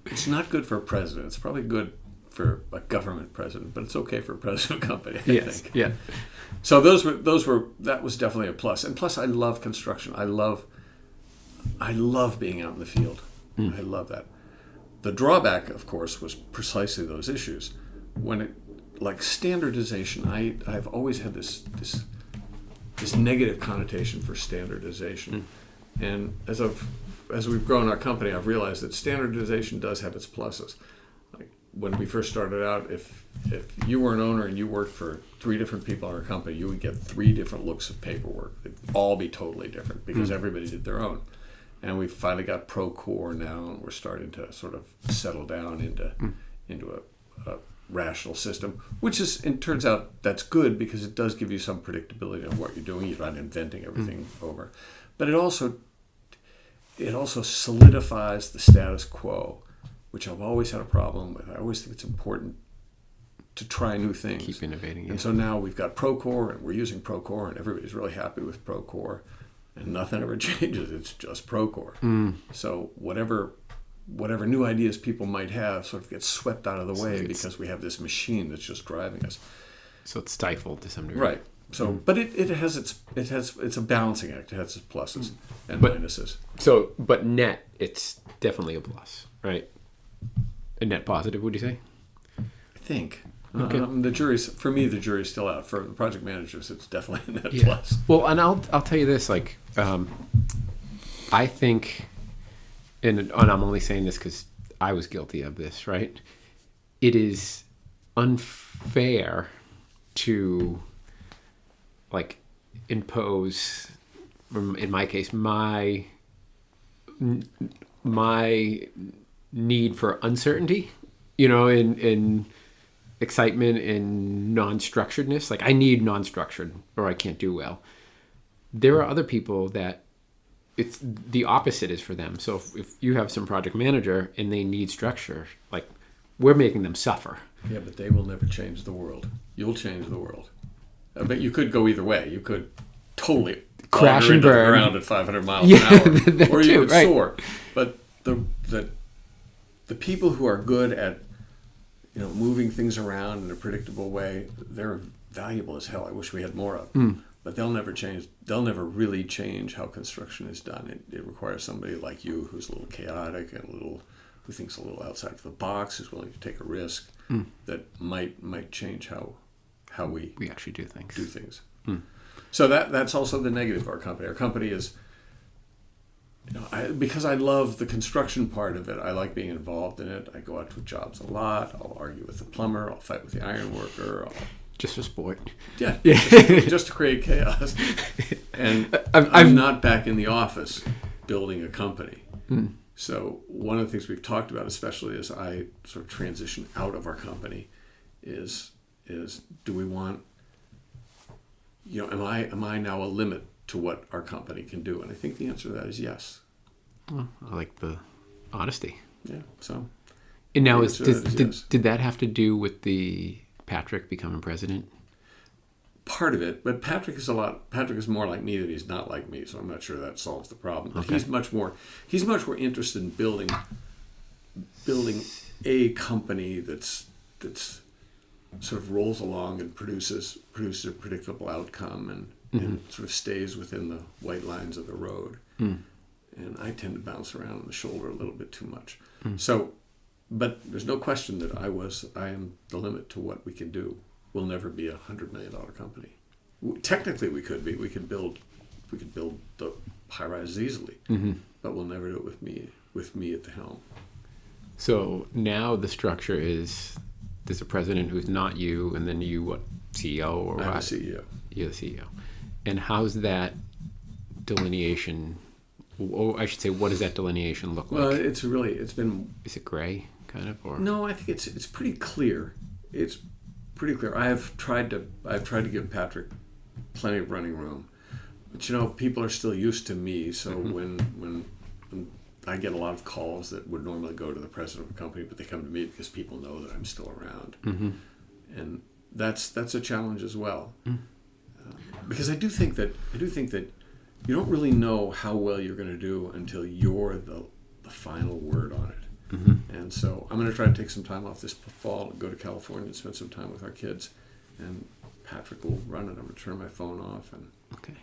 It's not good for a president. It's probably good for a government president, but it's okay for a president of a company, I think. Yeah. So that was definitely a plus. And plus, I love construction. I love being out in the field. I love that. The drawback, of course, was precisely those issues. Like standardization, I've always had this negative connotation for standardization. And as we've grown our company, I've realized that standardization does have its pluses. Like when we first started out, if you were an owner and you worked for 3 different people in our company, you would get 3 different looks of paperwork. They'd all be totally different because everybody did their own. And we've finally got Procore now, and we're starting to sort of settle down into a rational system, which is, it turns out that's good because it does give you some predictability on what you're doing. You're not inventing everything over. But it also solidifies the status quo, which I've always had a problem with. I always think it's important to try new things. Keep innovating. And so now we've got Procore, and we're using Procore, and everybody's really happy with Procore, and nothing ever changes. It's just Procore. So whatever new ideas people might have sort of gets swept out of the way because we have this machine that's just driving us. So it's stifled to some degree. Right. So, but it's a balancing act. It has its pluses and minuses. So, but net, it's definitely a plus, right? A net positive, would you say? I think. Okay. The jury's still out. For the project managers, it's definitely a net plus. Well, and I'll tell you this, like, I think, and I'm only saying this because I was guilty of this, right? It is unfair to, like, impose, in my case, my need for uncertainty, in excitement and non-structuredness. Like, I need non-structured or I can't do well. There are other people that it's the opposite is for them. So if you have some project manager and they need structure, like, we're making them suffer. Yeah, but they will never change the world. You'll change the world. But you could go either way. You could totally crash and burn the ground at 500 miles an hour, or you could soar. But the people who are good at moving things around in a predictable way, they're valuable as hell. I wish we had more of them. But they'll never change. They'll never really change how construction is done. It requires somebody like you who's a little chaotic and who thinks a little outside of the box, who's willing to take a risk that might change how we actually do things. So that's also the negative of our company. Our company is, because I love the construction part of it, I like being involved in it. I go out to jobs a lot. I'll argue with the plumber. I'll fight with the iron worker. Just for sport. Yeah. Just to create chaos. And I'm not back in the office building a company. So one of the things we've talked about, especially as I sort of transition out of our company, is do we want, am I now a limit to what our company can do? And I think the answer to that is yes. Well, I like the honesty. Yeah. So. And now did that have to do with the Patrick becoming president? Part of it, but Patrick is more like me than he's not like me, so I'm not sure that solves the problem. But he's much more interested in building a company that's sort of rolls along and produces a predictable outcome and sort of stays within the white lines of the road. And I tend to bounce around on the shoulder a little bit too much. So, but there's no question that I am the limit to what we can do. We'll never be a $100 million company. Technically, we could be. We could build the high rises easily, but we'll never do it with me at the helm. So now the structure is there's a president who's not you, and then you, CEO or what? I'm the CEO. You're the CEO. And how's that delineation? Or I should say, what does that delineation look like? Well, it's been. Is it gray, kind of, or no? I think it's pretty clear. It's pretty clear. I've tried to give Patrick plenty of running room, but people are still used to me. So when I get a lot of calls that would normally go to the president of a company, but they come to me because people know that I'm still around, and that's a challenge as well. Because I do think that you don't really know how well you're going to do until you're the final word on it. And so I'm going to try to take some time off this fall and go to California and spend some time with our kids. And Patrick will run it. I'm going to turn my phone off. And Okay.